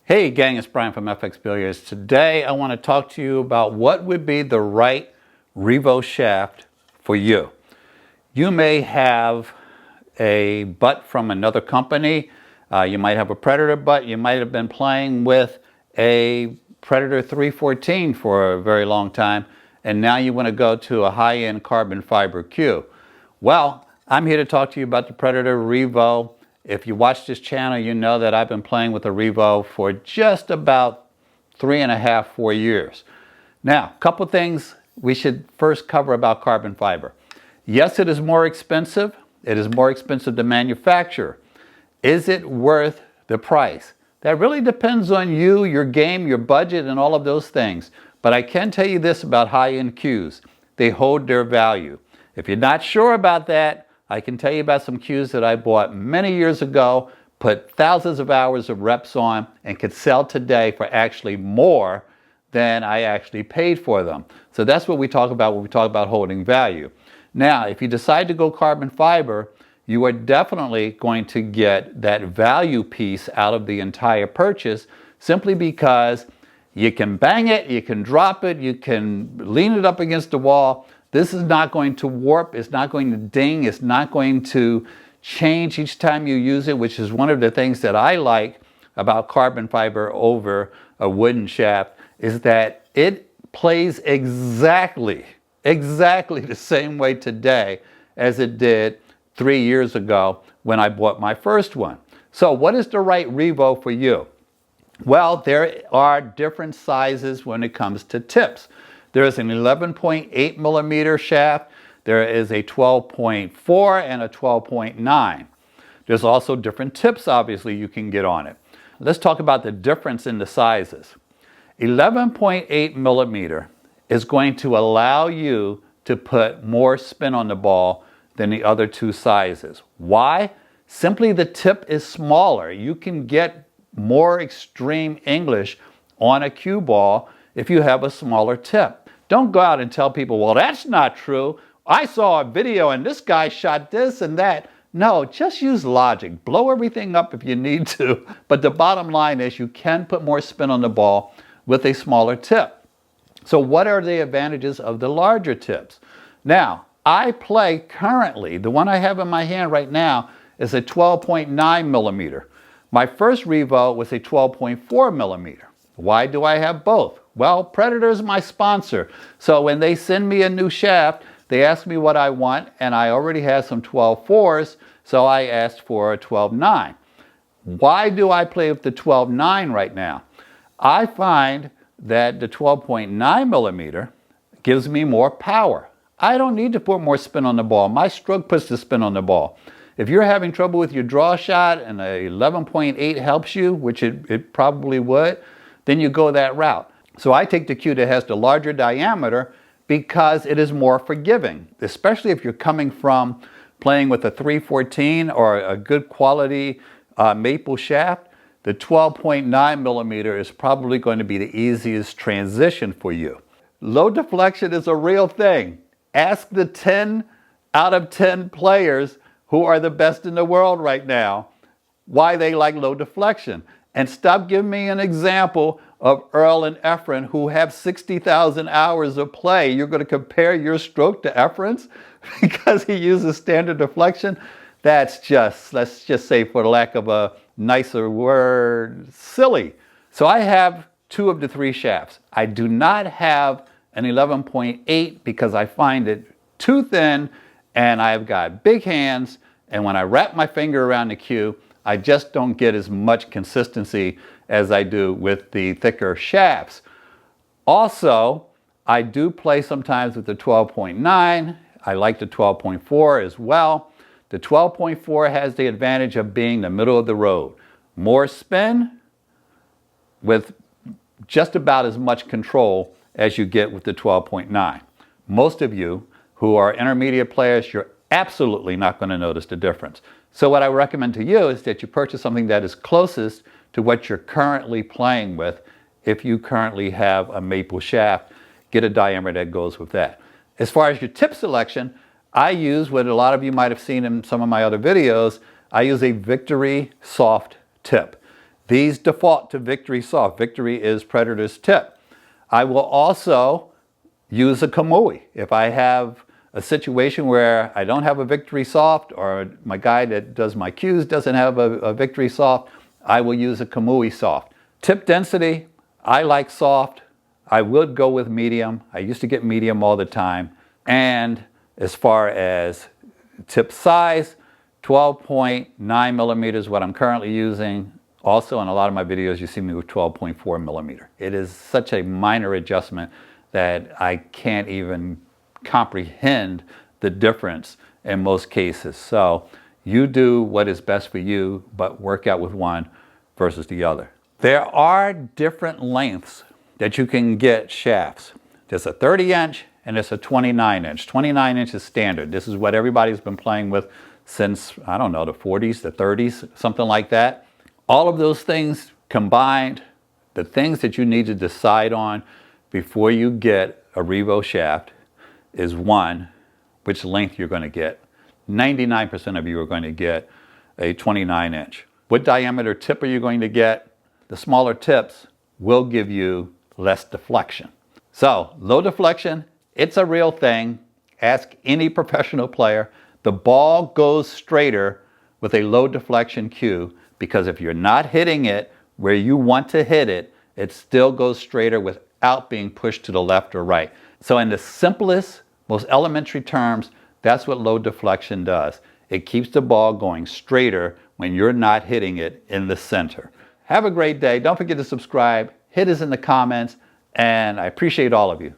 Hey gang, it's Bryan from FX Billiards. Today I want to talk to you about what would be the right Revo shaft for you. You may have a butt from another company. You might have a Predator butt. You might have been playing with a Predator 314 for a very long time, and now you want to go to a high-end carbon fiber cue. Well, I'm here to talk to you about the Predator Revo. If you watch this channel, you know that I've been playing with a Revo for just about 3.5, 4 years. Now, a couple things we should first cover about carbon fiber. Yes, it is more expensive. It is more expensive to manufacture. Is it worth the price? That really depends on you, your game, your budget, and all of those things. But I can tell you this about high-end cues. They hold their value. If you're not sure about that, I can tell you about some cues that I bought many years ago, put thousands of hours of reps on, and could sell today for actually more than I actually paid for them. So that's what we talk about when we talk about holding value. Now, if you decide to go carbon fiber, you are definitely going to get that value piece out of the entire purchase simply because you can bang it, you can drop it, you can lean it up against the wall. This is not going to warp, it's not going to ding, it's not going to change each time you use it, which is one of the things that I like about carbon fiber over a wooden shaft, is that it plays exactly the same way today as it did 3 years ago when I bought my first one. So what is the right Revo for you? Well, there are different sizes when it comes to tips. There is an 11.8 millimeter shaft. There is a 12.4 and a 12.9. There's also different tips, obviously, you can get on it. Let's talk about the difference in the sizes. 11.8 millimeter is going to allow you to put more spin on the ball than the other two sizes. Why? Simply the tip is smaller. You can get more extreme English on a cue ball if you have a smaller tip. Don't go out and tell people, well, that's not true. I saw a video and this guy shot this and that. No, just use logic. Blow everything up if you need to. But the bottom line is you can put more spin on the ball with a smaller tip. So what are the advantages of the larger tips? Now, I play currently, the one I have in my hand right now is a 12.9 millimeter. My first Revo was a 12.4 millimeter. Why do I have both? Well, Predator is my sponsor. So when they send me a new shaft, they ask me what I want, and I already have some 12.4s, so I asked for a 12.9. Why do I play with the 12.9 right now? I find that the 12.9 millimeter gives me more power. I don't need to put more spin on the ball. My stroke puts the spin on the ball. If you're having trouble with your draw shot and a 11.8 helps you, which it probably would, then you go that route. So I take the cue that has the larger diameter because it is more forgiving, especially if you're coming from playing with a 314 or a good quality maple shaft. The 12.9 millimeter is probably going to be the easiest transition for you. Low deflection is a real thing. Ask the 10 out of 10 players who are the best in the world right now why they like low deflection. And stop giving me an example of Earl and Efren who have 60,000 hours of play. You're going to compare your stroke to Efren's because he uses standard deflection? That's just, let's just say for the lack of a nicer word, silly. So I have 2 of the 3 shafts. I do not have an 11.8 because I find it too thin and I've got big hands, and when I wrap my finger around the cue, I just don't get as much consistency as I do with the thicker shafts. Also, I do play sometimes with the 12.9. I like the 12.4 as well. The 12.4 has the advantage of being the middle of the road. More spin with just about as much control as you get with the 12.9. Most of you who are intermediate players, you're absolutely not going to notice the difference. So what I recommend to you is that you purchase something that is closest to what you're currently playing with. If you currently have a maple shaft, get a diameter that goes with that. As far as your tip selection, I use what a lot of you might have seen in some of my other videos. I use a Victory soft tip. These default to Victory Soft. Victory is Predator's tip. I will also use a Kamui. If I have a situation where I don't have a Victory Soft, or my guy that does my cues doesn't have a Victory Soft, I will use a Kamui Soft. Tip density, I like soft. I would go with medium. I used to get medium all the time. And as far as tip size, 12.9 millimeters, what I'm currently using. Also, in a lot of my videos, you see me with 12.4 millimeter. It is such a minor adjustment that I can't even comprehend the difference in most cases. So you do what is best for you, but work out with one versus the other. There are different lengths that you can get shafts. There's a 30-inch and there's a 29-inch. 29-inch is standard. This is what everybody's been playing with since, I don't know, the 40s, the 30s, something like that. All of those things combined, the things that you need to decide on before you get a Revo shaft is, one, which length you're going to get. 99% of you are going to get a 29-inch. What diameter tip are you going to get? The smaller tips will give you less deflection. So, low deflection, it's a real thing. Ask any professional player. The ball goes straighter with a low deflection cue, because if you're not hitting it where you want to hit it, it still goes straighter without being pushed to the left or right. So in the simplest, most elementary terms, that's what low deflection does. It keeps the ball going straighter when you're not hitting it in the center. Have a great day. Don't forget to subscribe. Hit us in the comments, and I appreciate all of you.